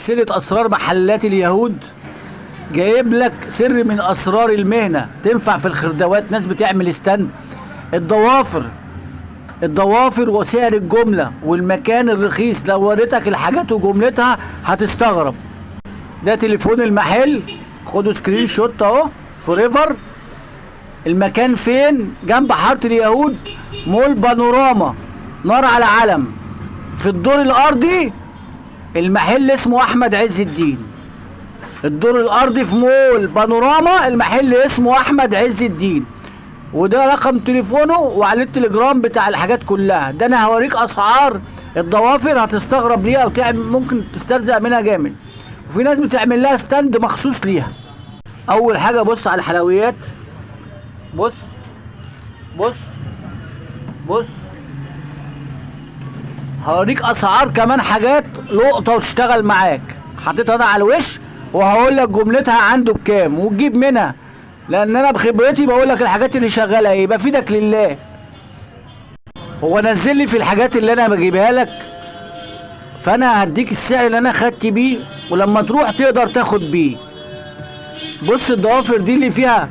سلسلة اسرار محلات اليهود. جايب لك سر من اسرار المهنة تنفع في الخردوات، ناس بتعمل ستاند. الضوافر وسعر الجملة والمكان الرخيص. لو وريتك الحاجات وجملتها هتستغرب. ده تليفون المحل، خدوا سكرين شوت اهو. فوريفر. المكان فين؟ جنب حارة اليهود، مول بانوراما، نار على علم. في الدور الارضي المحل اسمه احمد عز الدين. الدور الارضي في مول بانوراما المحل اسمه احمد عز الدين. وده رقم تليفونه وعليه التليجرام بتاع الحاجات كلها. ده انا هوريك اسعار الضوافر هتستغرب ليها وتعمل ممكن تسترزق منها جامد. وفي ناس بتعمل لها ستاند مخصوص ليها. اول حاجه بص على الحلويات. بص بص بص. هوريك اسعار كمان حاجات لقطه وتشتغل معاك. حطيتها انا على الوش وهقول لك جملتها عنده بكام وتجيب منها، لان انا بخبرتي بقول لك الحاجات اللي شغاله ايه. بفيدك لله. هو نزل لي في الحاجات اللي انا بجيبها لك، فانا هديك السعر اللي انا خدت بيه ولما تروح تقدر تاخد بيه. بص الضوافر دي اللي فيها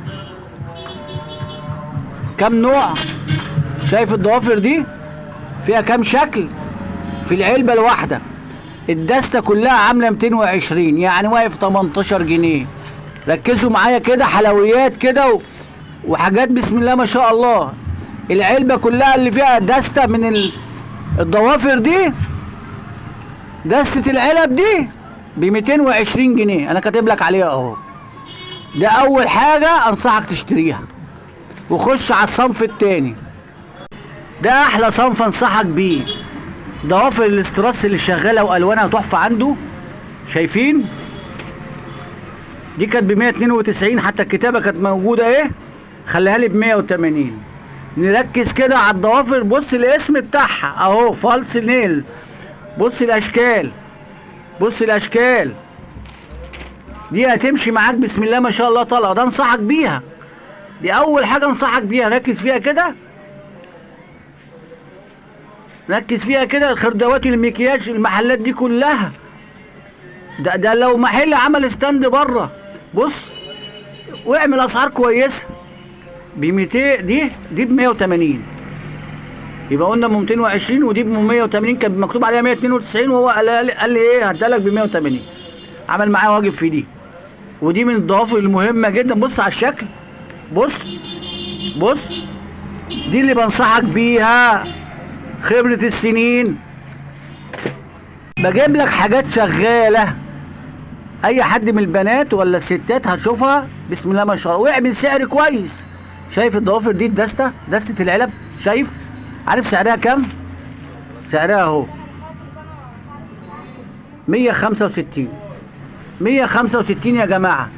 كام نوع. شايف الضوافر دي فيها كام شكل في العلبه الواحده. الدستة كلها عامله 220 يعني واقف 18 جنيه. ركزوا معايا كده، حلويات كده وحاجات بسم الله ما شاء الله. العلبه كلها اللي فيها دستة من الضوافر دي، دستة العلب دي ب 220 جنيه. انا كاتب لك عليها اهو. ده اول حاجه انصحك تشتريها. وخش على الصنف التاني. ده احلى صنف انصحك بيه. ضوافر الاستراس اللي شغاله والوانها تحفه عنده. شايفين؟ دي كانت ب 192 حتى الكتابه كانت موجوده ايه. خليها لي ب 180. نركز كده على الضوافر. بص الاسم بتاعها اهو، فالس نيل. بص الاشكال، بص الاشكال دي هتمشي معاك بسم الله ما شاء الله طالعه. ده انصحك بيها. دي اول حاجه انصحك بيها. ركز فيها كده، ركز فيها كده. الخردوات المكياج المحلات دي كلها. ده لو محل عمل ستاند بره. بص واعمل اسعار كويسه. ب 200 دي ب 180. يبقى قلنا ب 220 ودي ب 180. كان مكتوب عليها 192 وهو قال لي ايه هديها لك ب 180. عمل معايا واجب في دي. ودي من الضوافر المهمه جدا. بص على الشكل. بص بص. دي اللي بنصحك بيها. خبرة السنين. بجيب لك حاجات شغالة. اي حد من البنات ولا الستات هتشوفها بسم الله ما شاء الله. واعمل سعر كويس. شايف الضوافر دي دستة العلب. شايف؟ عارف سعرها كام؟ سعرها اهو 165. 165 يا جماعة.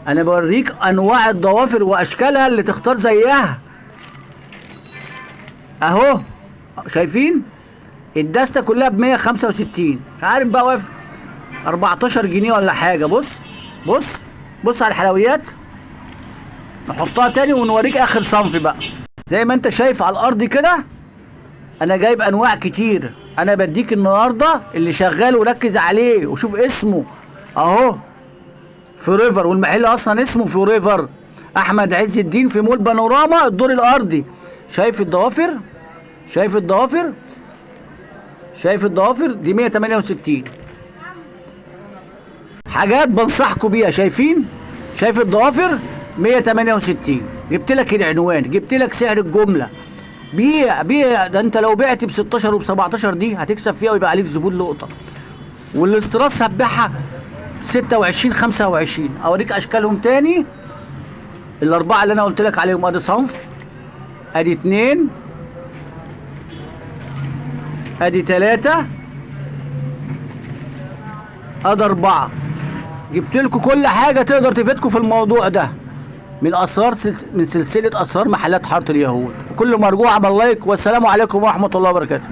انا بوريك انواع الضوافر واشكالها اللي تختار زيها اهو. شايفين؟ الدستة كلها ب 165. مش عارف بقى واقف 14 جنيه ولا حاجة. بص بص بص على الحلويات. نحطها تاني ونوريك اخر صنف بقى. زي ما انت شايف على الارض كده انا جايب انواع كتير. انا بديك النهارده اللي شغال وركز عليه وشوف اسمه اهو. فوريفر. والمحل اصلا اسمه فوريفر احمد عز الدين في مول بانوراما الدور الارضي. شايف الضوافر؟ شايف الضوافر؟ شايف الضوافر دي 168. حاجات بنصحكم بيها. شايفين؟ شايف الضوافر 168. جبت لك العنوان، جبت لك سعر الجمله. بيع بيع. ده انت لو بعت ب 16 وب 17 دي هتكسب فيها ويبقى عليك زبون لقطه. والاستراس هتبيعها 26 25. اوريك اشكالهم تاني. الاربعه اللي انا قلت لك عليهم. ادي صنف، ادي 2، ادي 3، ادي 4. جبت لكم كل حاجه تقدر تفيدكم في الموضوع ده من سلسله اسرار محلات حاره اليهود. وكل مرجوع عمل لايك. والسلام عليكم ورحمه الله وبركاته.